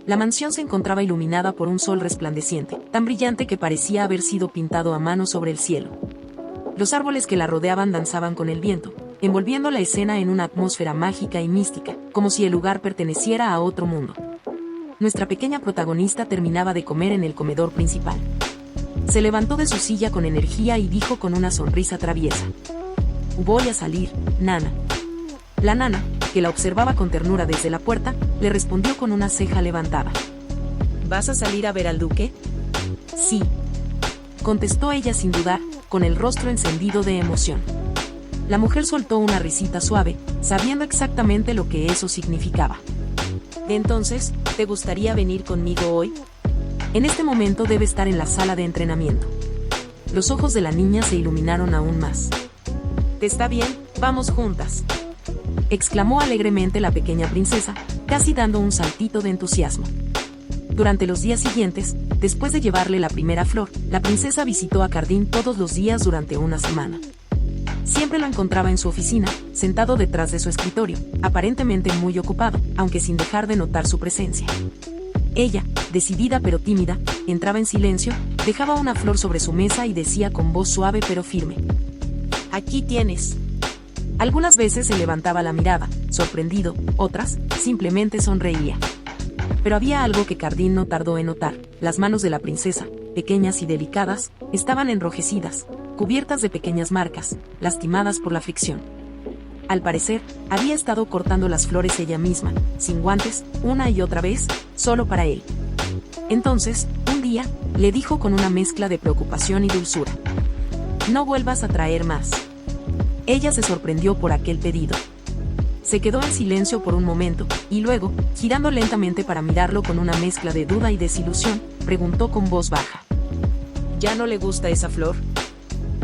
La mansión se encontraba iluminada por un sol resplandeciente, tan brillante que parecía haber sido pintado a mano sobre el cielo. Los árboles que la rodeaban danzaban con el viento, envolviendo la escena en una atmósfera mágica y mística, como si el lugar perteneciera a otro mundo. Nuestra pequeña protagonista terminaba de comer en el comedor principal. Se levantó de su silla con energía y dijo con una sonrisa traviesa: «Voy a salir, nana». La nana, que la observaba con ternura desde la puerta, le respondió con una ceja levantada: «¿Vas a salir a ver al duque?». «Sí», contestó ella sin dudar, con el rostro encendido de emoción. La mujer soltó una risita suave, sabiendo exactamente lo que eso significaba. «Entonces, ¿te gustaría venir conmigo hoy? En este momento debe estar en la sala de entrenamiento». Los ojos de la niña se iluminaron aún más. «Está bien, vamos juntas», exclamó alegremente la pequeña princesa, casi dando un saltito de entusiasmo. Durante los días siguientes, después de llevarle la primera flor, la princesa visitó a Cardín todos los días durante una semana. Siempre lo encontraba en su oficina, sentado detrás de su escritorio, aparentemente muy ocupado, aunque sin dejar de notar su presencia. Ella, decidida pero tímida, entraba en silencio, dejaba una flor sobre su mesa y decía con voz suave pero firme: «Aquí tienes». Algunas veces se levantaba la mirada, sorprendido, otras, simplemente sonreía. Pero había algo que Cardín no tardó en notar: las manos de la princesa, pequeñas y delicadas, estaban enrojecidas, cubiertas de pequeñas marcas, lastimadas por la fricción. Al parecer, había estado cortando las flores ella misma, sin guantes, una y otra vez, solo para él. Entonces, un día, le dijo con una mezcla de preocupación y dulzura: «No vuelvas a traer más». Ella se sorprendió por aquel pedido. Se quedó en silencio por un momento, y luego, girando lentamente para mirarlo con una mezcla de duda y desilusión, preguntó con voz baja: «¿Ya no le gusta esa flor?».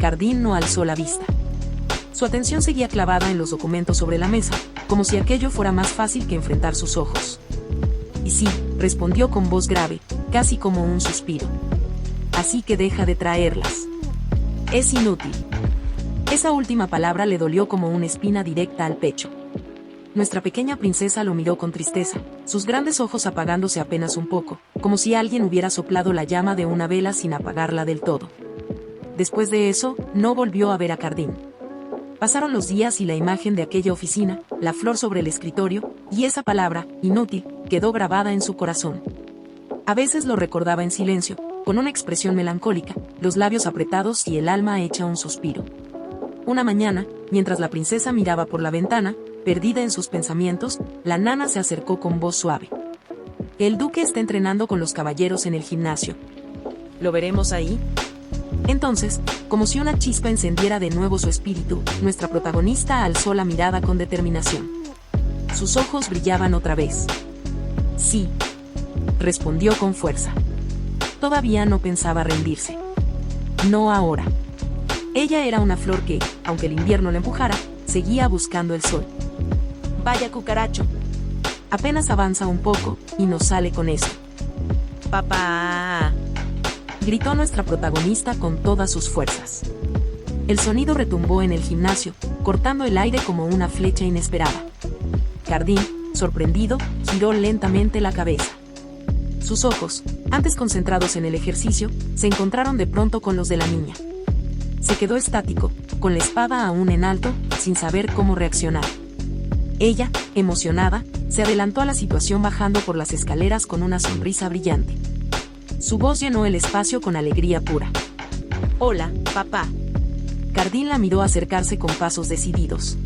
Cardín no alzó la vista. Su atención seguía clavada en los documentos sobre la mesa, como si aquello fuera más fácil que enfrentar sus ojos. «Y sí», respondió con voz grave, casi como un suspiro. «Así que deja de traerlas. Es inútil». Esa última palabra le dolió como una espina directa al pecho. Nuestra pequeña princesa lo miró con tristeza, sus grandes ojos apagándose apenas un poco, como si alguien hubiera soplado la llama de una vela sin apagarla del todo. Después de eso, no volvió a ver a Cardín. Pasaron los días y la imagen de aquella oficina, la flor sobre el escritorio, y esa palabra, inútil, quedó grabada en su corazón. A veces lo recordaba en silencio, con una expresión melancólica, los labios apretados y el alma hecha un suspiro. Una mañana, mientras la princesa miraba por la ventana, perdida en sus pensamientos, la nana se acercó con voz suave: «El duque está entrenando con los caballeros en el gimnasio. ¿Lo veremos ahí?». Entonces, como si una chispa encendiera de nuevo su espíritu, nuestra protagonista alzó la mirada con determinación. Sus ojos brillaban otra vez. «Sí», respondió con fuerza. Todavía no pensaba rendirse. No ahora. Ella era una flor que, aunque el invierno la empujara, seguía buscando el sol. «Vaya cucaracho. Apenas avanza un poco, y nos sale con eso». «¡Papá!», gritó nuestra protagonista con todas sus fuerzas. El sonido retumbó en el gimnasio, cortando el aire como una flecha inesperada. Cardín, sorprendido, giró lentamente la cabeza. Sus ojos, antes concentrados en el ejercicio, se encontraron de pronto con los de la niña. Se quedó estático, con la espada aún en alto, sin saber cómo reaccionar. Ella, emocionada, se adelantó a la situación bajando por las escaleras con una sonrisa brillante. Su voz llenó el espacio con alegría pura. «Hola, papá». Cardín la miró acercarse con pasos decididos.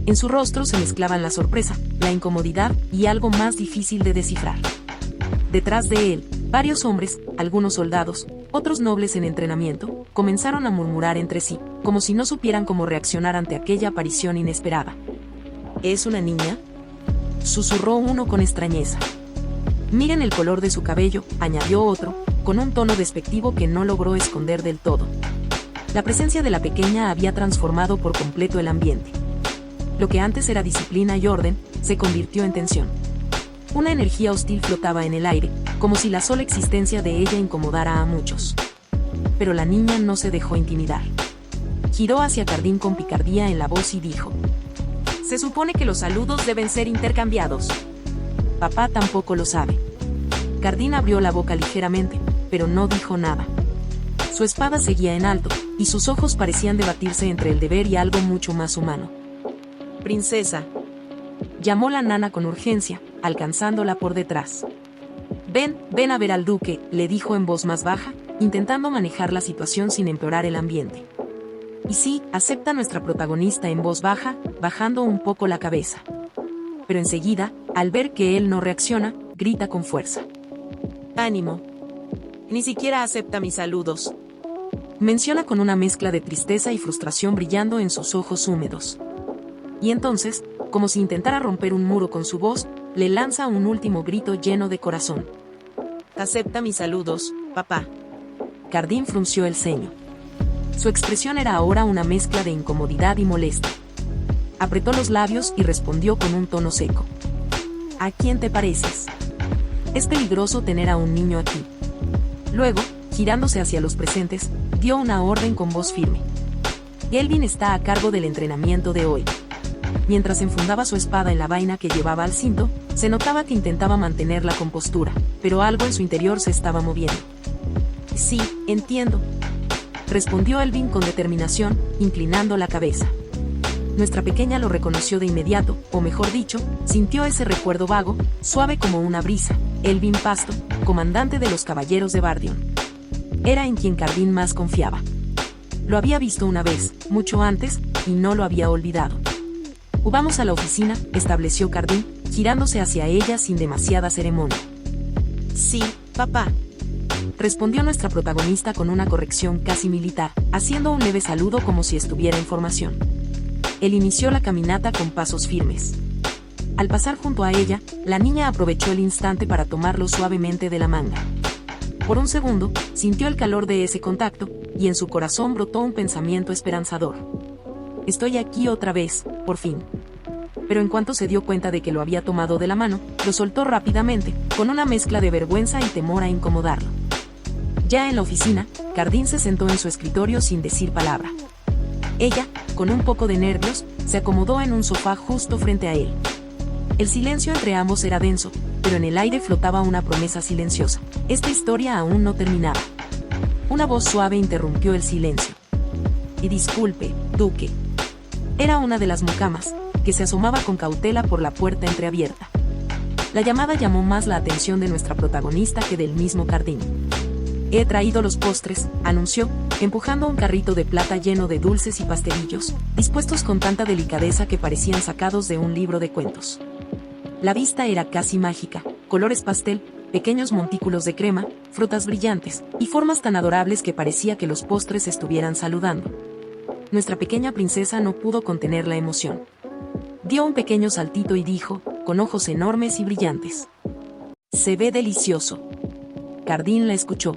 En su rostro se mezclaban la sorpresa, la incomodidad y algo más difícil de descifrar. Detrás de él, varios hombres, algunos soldados, otros nobles en entrenamiento, comenzaron a murmurar entre sí, como si no supieran cómo reaccionar ante aquella aparición inesperada. «¿Es una niña?», susurró uno con extrañeza. «Miren el color de su cabello», añadió otro, con un tono despectivo que no logró esconder del todo. La presencia de la pequeña había transformado por completo el ambiente. Lo que antes era disciplina y orden, se convirtió en tensión. Una energía hostil flotaba en el aire, como si la sola existencia de ella incomodara a muchos. Pero la niña no se dejó intimidar. Giró hacia Cardín con picardía en la voz y dijo: «Se supone que los saludos deben ser intercambiados. Papá tampoco lo sabe». Cardín abrió la boca ligeramente, pero no dijo nada. Su espada seguía en alto, y sus ojos parecían debatirse entre el deber y algo mucho más humano. «Princesa», llamó la nana con urgencia, alcanzándola por detrás. Ven a ver al duque», le dijo en voz más baja, intentando manejar la situación sin empeorar el ambiente. «Y sí», acepta nuestra protagonista en voz baja, bajando un poco la cabeza. Pero enseguida, al ver que él no reacciona, grita con fuerza. «Ánimo. Ni siquiera acepta mis saludos», menciona con una mezcla de tristeza y frustración brillando en sus ojos húmedos. Y entonces, como si intentara romper un muro con su voz, le lanza un último grito lleno de corazón. «Acepta mis saludos, papá». Cardín frunció el ceño. Su expresión era ahora una mezcla de incomodidad y molestia. Apretó los labios y respondió con un tono seco. «¿A quién te pareces? Es peligroso tener a un niño aquí». Luego, girándose hacia los presentes, dio una orden con voz firme. «Gelvin está a cargo del entrenamiento de hoy». Mientras enfundaba su espada en la vaina que llevaba al cinto, se notaba que intentaba mantener la compostura, pero algo en su interior se estaba moviendo. «Sí, entiendo», respondió Elvin con determinación, inclinando la cabeza. Nuestra pequeña lo reconoció de inmediato, o mejor dicho, sintió ese recuerdo vago, suave como una brisa, Elvin Pasto, comandante de los caballeros de Bardion. Era en quien Cardín más confiaba. Lo había visto una vez, mucho antes, y no lo había olvidado. «Vamos a la oficina», estableció Cardín, girándose hacia ella sin demasiada ceremonia. «Sí, papá», respondió nuestra protagonista con una corrección casi militar, haciendo un leve saludo como si estuviera en formación. Él inició la caminata con pasos firmes. Al pasar junto a ella, la niña aprovechó el instante para tomarlo suavemente de la manga. Por un segundo, sintió el calor de ese contacto, y en su corazón brotó un pensamiento esperanzador. «Estoy aquí otra vez, por fin». Pero en cuanto se dio cuenta de que lo había tomado de la mano, lo soltó rápidamente, con una mezcla de vergüenza y temor a incomodarlo. Ya en la oficina, Cardín se sentó en su escritorio sin decir palabra. Ella, con un poco de nervios, se acomodó en un sofá justo frente a él. El silencio entre ambos era denso, pero en el aire flotaba una promesa silenciosa. Esta historia aún no terminaba. Una voz suave interrumpió el silencio. «Y disculpe, duque». Era una de las mucamas, que se asomaba con cautela por la puerta entreabierta. La llamada llamó más la atención de nuestra protagonista que del mismo Cardín. «He traído los postres», anunció, empujando un carrito de plata lleno de dulces y pastelillos, dispuestos con tanta delicadeza que parecían sacados de un libro de cuentos. La vista era casi mágica, colores pastel, pequeños montículos de crema, frutas brillantes, y formas tan adorables que parecía que los postres estuvieran saludando. Nuestra pequeña princesa no pudo contener la emoción. Dio un pequeño saltito y dijo, con ojos enormes y brillantes: «Se ve delicioso». Cardín la escuchó.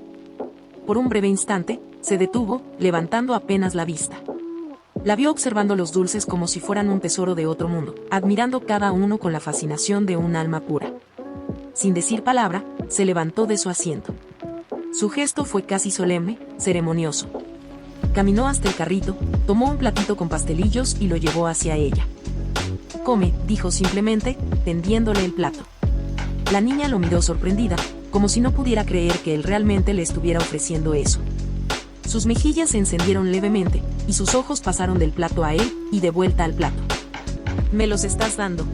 Por un breve instante, se detuvo, levantando apenas la vista. La vio observando los dulces como si fueran un tesoro de otro mundo, admirando cada uno con la fascinación de un alma pura. Sin decir palabra, se levantó de su asiento. Su gesto fue casi solemne, ceremonioso. Caminó hasta el carrito, tomó un platito con pastelillos y lo llevó hacia ella. «Come», dijo simplemente, tendiéndole el plato. La niña lo miró sorprendida, como si no pudiera creer que él realmente le estuviera ofreciendo eso. Sus mejillas se encendieron levemente, y sus ojos pasaron del plato a él, y de vuelta al plato. «¿Me los estás dando?»,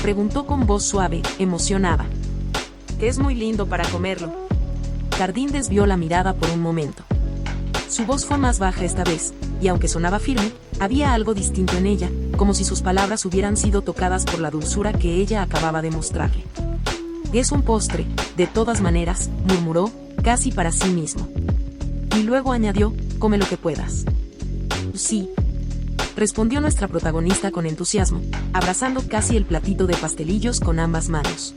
preguntó con voz suave, emocionada. «Que es muy lindo para comerlo». Cardín desvió la mirada por un momento. Su voz fue más baja esta vez, y aunque sonaba firme, había algo distinto en ella, como si sus palabras hubieran sido tocadas por la dulzura que ella acababa de mostrarle. «Es un postre, de todas maneras», murmuró, casi para sí mismo. Y luego añadió, «come lo que puedas». «Sí», respondió nuestra protagonista con entusiasmo, abrazando casi el platito de pastelillos con ambas manos.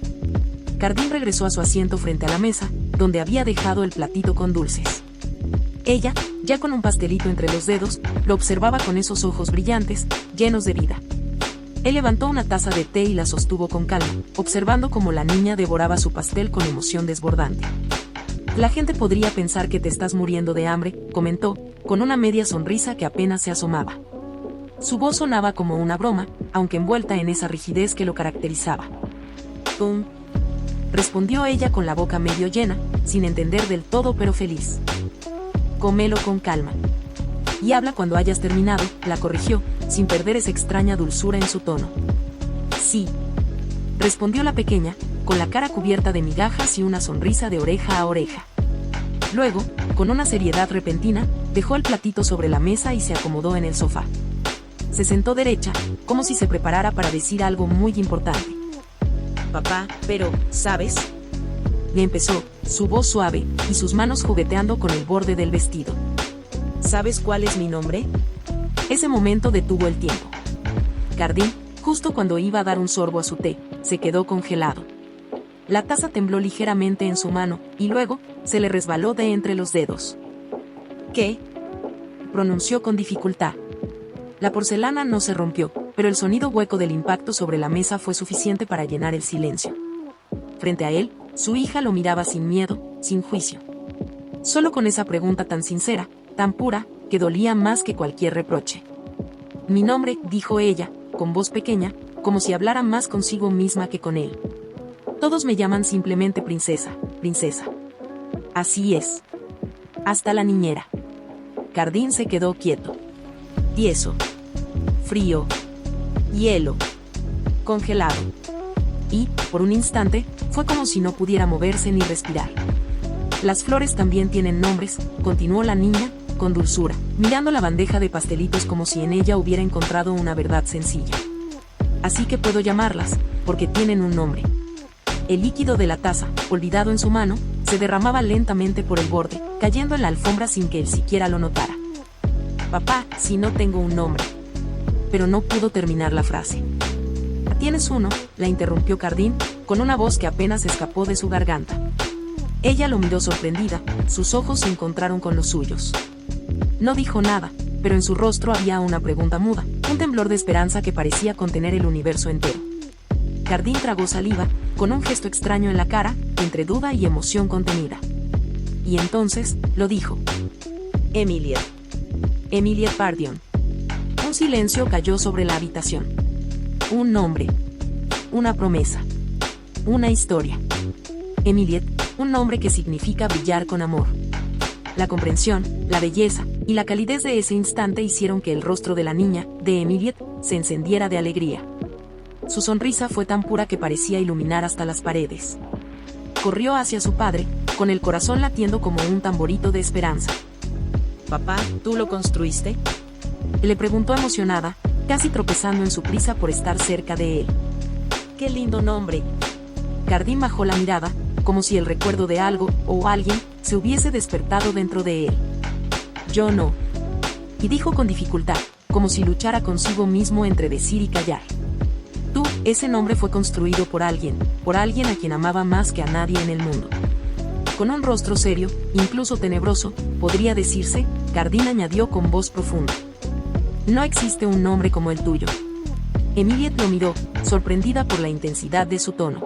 Cardín regresó a su asiento frente a la mesa, donde había dejado el platito con dulces. Ella, ya con un pastelito entre los dedos, lo observaba con esos ojos brillantes, llenos de vida. Él levantó una taza de té y la sostuvo con calma, observando cómo la niña devoraba su pastel con emoción desbordante. «La gente podría pensar que te estás muriendo de hambre», comentó, con una media sonrisa que apenas se asomaba. Su voz sonaba como una broma, aunque envuelta en esa rigidez que lo caracterizaba. «¿Pum?», respondió ella con la boca medio llena, sin entender del todo pero feliz. Cómelo con calma. Y habla cuando hayas terminado, la corrigió, sin perder esa extraña dulzura en su tono. Sí, respondió la pequeña, con la cara cubierta de migajas y una sonrisa de oreja a oreja. Luego, con una seriedad repentina, dejó el platito sobre la mesa y se acomodó en el sofá. Se sentó derecha, como si se preparara para decir algo muy importante. Papá, pero, ¿sabes? Le empezó, su voz suave, y sus manos jugueteando con el borde del vestido. ¿Sabes cuál es mi nombre? Ese momento detuvo el tiempo. Cardín, justo cuando iba a dar un sorbo a su té, se quedó congelado. La taza tembló ligeramente en su mano, y luego, se le resbaló de entre los dedos. ¿Qué? Pronunció con dificultad. La porcelana no se rompió, pero el sonido hueco del impacto sobre la mesa fue suficiente para llenar el silencio. Frente a él, su hija lo miraba sin miedo, sin juicio. Solo con esa pregunta tan sincera, tan pura, que dolía más que cualquier reproche. Mi nombre, dijo ella, con voz pequeña, como si hablara más consigo misma que con él. Todos me llaman simplemente princesa, princesa. Así es. Hasta la niñera. Cardín se quedó quieto. Tieso. Frío. Hielo. Congelado. Y, por un instante, fue como si no pudiera moverse ni respirar. Las flores también tienen nombres, continuó la niña, con dulzura, mirando la bandeja de pastelitos como si en ella hubiera encontrado una verdad sencilla. Así que puedo llamarlas, porque tienen un nombre. El líquido de la taza, olvidado en su mano, se derramaba lentamente por el borde, cayendo en la alfombra sin que él siquiera lo notara. Papá, si no tengo un nombre. Pero no pudo terminar la frase. ¿Tienes uno?, la interrumpió Cardín, con una voz que apenas escapó de su garganta. Ella lo miró sorprendida, sus ojos se encontraron con los suyos. No dijo nada, pero en su rostro había una pregunta muda, un temblor de esperanza que parecía contener el universo entero. Cardín tragó saliva, con un gesto extraño en la cara, entre duda y emoción contenida. Y entonces, lo dijo. Emilie. Emilie Pardion. Un silencio cayó sobre la habitación. Un nombre. Una promesa. Una historia. Emilie, un nombre que significa brillar con amor. La comprensión, la belleza y la calidez de ese instante hicieron que el rostro de la niña, de Emilie, se encendiera de alegría. Su sonrisa fue tan pura que parecía iluminar hasta las paredes. Corrió hacia su padre, con el corazón latiendo como un tamborito de esperanza. «Papá, ¿tú lo construiste?», le preguntó emocionada, casi tropezando en su prisa por estar cerca de él. «¡Qué lindo nombre!». Cardín bajó la mirada, como si el recuerdo de algo, o alguien, se hubiese despertado dentro de él. «Yo no». Y dijo con dificultad, como si luchara consigo mismo entre decir y callar. «Tú, ese nombre fue construido por alguien a quien amaba más que a nadie en el mundo». Con un rostro serio, incluso tenebroso, podría decirse, Cardín añadió con voz profunda. «No existe un nombre como el tuyo». Emilie lo miró, sorprendida por la intensidad de su tono.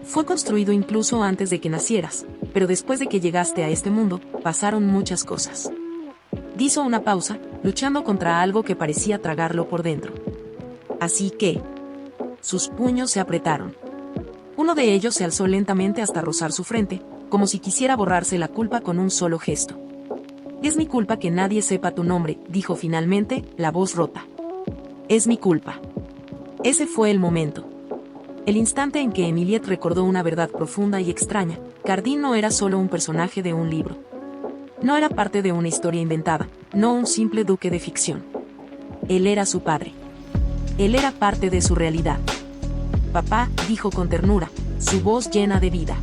«Fue construido incluso antes de que nacieras, pero después de que llegaste a este mundo, pasaron muchas cosas». Hizo una pausa, luchando contra algo que parecía tragarlo por dentro. «Así que...». Sus puños se apretaron. Uno de ellos se alzó lentamente hasta rozar su frente, como si quisiera borrarse la culpa con un solo gesto. «Es mi culpa que nadie sepa tu nombre», dijo finalmente, la voz rota. «Es mi culpa». Ese fue el momento. El instante en que Emilie recordó una verdad profunda y extraña. Cardín no era solo un personaje de un libro. No era parte de una historia inventada, no un simple duque de ficción. Él era su padre. Él era parte de su realidad. «Papá», dijo con ternura, su voz llena de vida.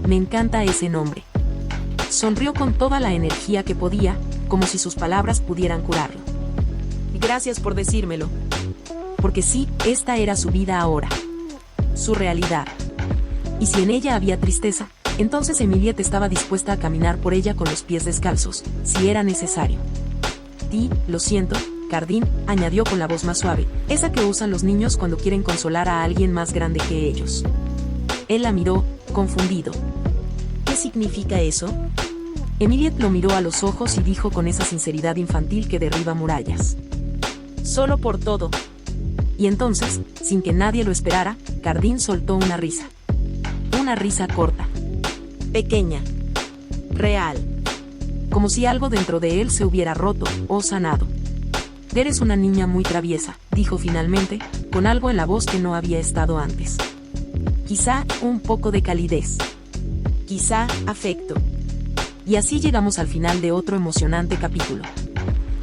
«Me encanta ese nombre». Sonrió con toda la energía que podía, como si sus palabras pudieran curarlo. «Gracias por decírmelo». Porque sí, esta era su vida ahora. Su realidad. Y si en ella había tristeza, entonces Emilie estaba dispuesta a caminar por ella con los pies descalzos, si era necesario. Lo siento», Cardín añadió con la voz más suave, esa que usan los niños cuando quieren consolar a alguien más grande que ellos. Él la miró, confundido. «¿Qué significa eso?». Emilie lo miró a los ojos y dijo con esa sinceridad infantil que derriba murallas. «Solo por todo». Y entonces, sin que nadie lo esperara, Cardín soltó una risa. Una risa corta. Pequeña. Real. Como si algo dentro de él se hubiera roto o sanado. Eres una niña muy traviesa, dijo finalmente, con algo en la voz que no había estado antes. Quizá un poco de calidez. Quizá afecto. Y así llegamos al final de otro emocionante capítulo.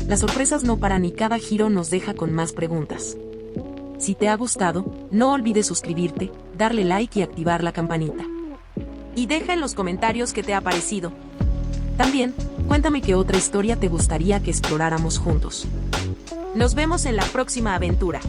Las sorpresas no paran y cada giro nos deja con más preguntas. Si te ha gustado, no olvides suscribirte, darle like y activar la campanita. Y deja en los comentarios qué te ha parecido. También, cuéntame qué otra historia te gustaría que exploráramos juntos. Nos vemos en la próxima aventura.